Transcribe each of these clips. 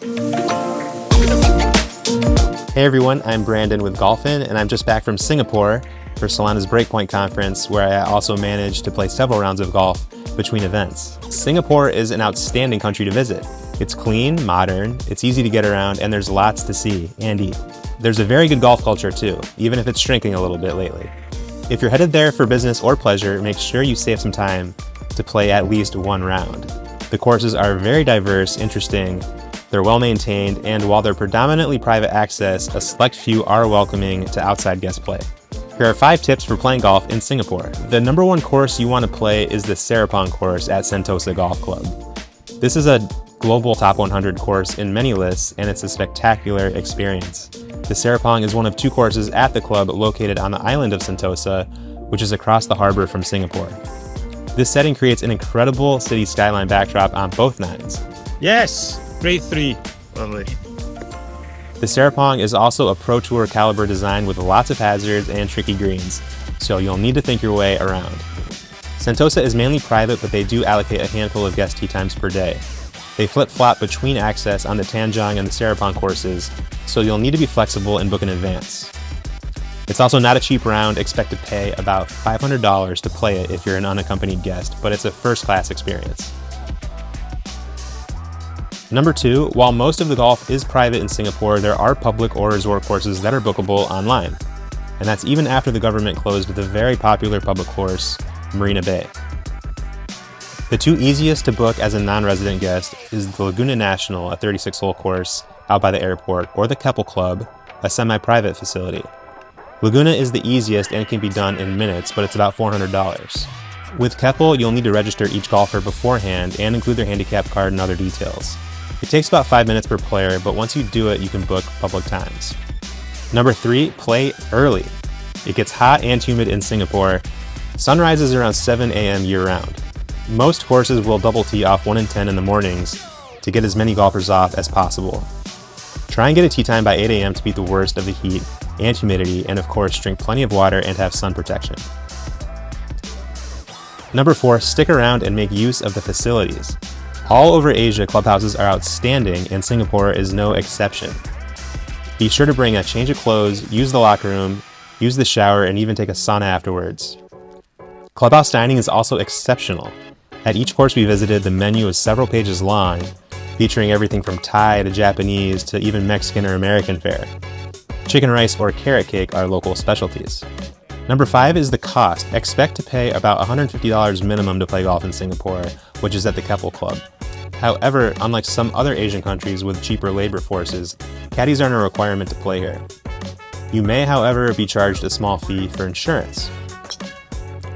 Hey everyone, I'm Brandon with GolfN, and I'm just back from Singapore for Solana's Breakpoint conference, where I also managed to play several rounds of golf between events. Singapore is an outstanding country to visit. It's clean, modern, it's easy to get around, and there's lots to see and eat. There's a very good golf culture too, even if it's shrinking a little bit lately. If you're headed there for business or pleasure, make sure you save some time to play at least one round. The courses are very diverse, interesting, they're well maintained, and while they're predominantly private access, a select few are welcoming to outside guest play. Here are 5 tips for playing golf in Singapore. The number 1 course you want to play is the Serapong course at Sentosa Golf Club. This is a global top 100 course in many lists, and it's a spectacular experience. The Serapong is one of 2 courses at the club located on the island of Sentosa, which is across the harbor from Singapore. This setting creates an incredible city skyline backdrop on both nines. Yes! Grade 3. Lovely. The Serapong is also a Pro Tour caliber design with lots of hazards and tricky greens, so you'll need to think your way around. Sentosa is mainly private, but they do allocate a handful of guest tee times per day. They flip-flop between access on the Tanjong and the Serapong courses, so you'll need to be flexible and book in advance. It's also not a cheap round. Expect to pay about $500 to play it if you're an unaccompanied guest, but it's a first-class experience. Number 2, while most of the golf is private in Singapore, there are public or resort courses that are bookable online. And that's even after the government closed the very popular public course, Marina Bay. The 2 easiest to book as a non-resident guest is the Laguna National, a 36-hole course out by the airport, or the Keppel Club, a semi-private facility. Laguna is the easiest and it can be done in minutes, but it's about $400. With Keppel, you'll need to register each golfer beforehand and include their handicap card and other details. It takes about 5 minutes per player, but once you do it, you can book public times. Number 3, play early. It gets hot and humid in Singapore. Sunrise is around 7 a.m. year-round. Most courses will double tee off 1 and 10 in the mornings to get as many golfers off as possible. Try and get a tee time by 8 a.m. to beat the worst of the heat and humidity, and of course, drink plenty of water and have sun protection. Number 4, stick around and make use of the facilities. All over Asia, clubhouses are outstanding, and Singapore is no exception. Be sure to bring a change of clothes, use the locker room, use the shower, and even take a sauna afterwards. Clubhouse dining is also exceptional. At each course we visited, the menu is several pages long, featuring everything from Thai to Japanese to even Mexican or American fare. Chicken rice or carrot cake are local specialties. Number 5 is the cost. Expect to pay about $150 minimum to play golf in Singapore, which is at the Keppel Club. However, unlike some other Asian countries with cheaper labor forces, caddies aren't a requirement to play here. You may, however, be charged a small fee for insurance.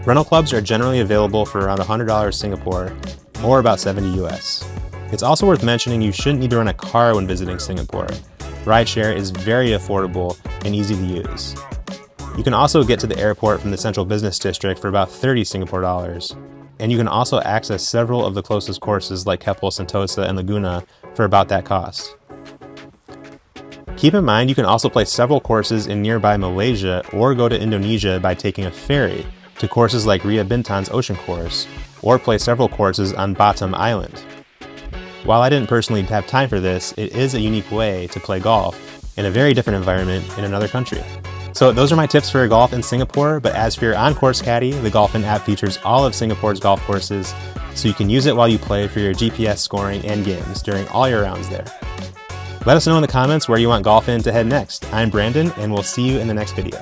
Rental clubs are generally available for around $100 Singapore, or about $70 US. It's also worth mentioning you shouldn't need to rent a car when visiting Singapore. Rideshare is very affordable and easy to use. You can also get to the airport from the Central Business District for about 30 Singapore dollars. And you can also access several of the closest courses like Keppel, Sentosa, and Laguna for about that cost. Keep in mind you can also play several courses in nearby Malaysia or go to Indonesia by taking a ferry to courses like Ria Bintan's Ocean Course, or play several courses on Batam Island. While I didn't personally have time for this, it is a unique way to play golf in a very different environment in another country. So those are my tips for golf in Singapore, but as for your on-course caddy, the GolfN app features all of Singapore's golf courses, so you can use it while you play for your GPS scoring and games during all your rounds there. Let us know in the comments where you want GolfN to head next. I'm Brandon, and we'll see you in the next video.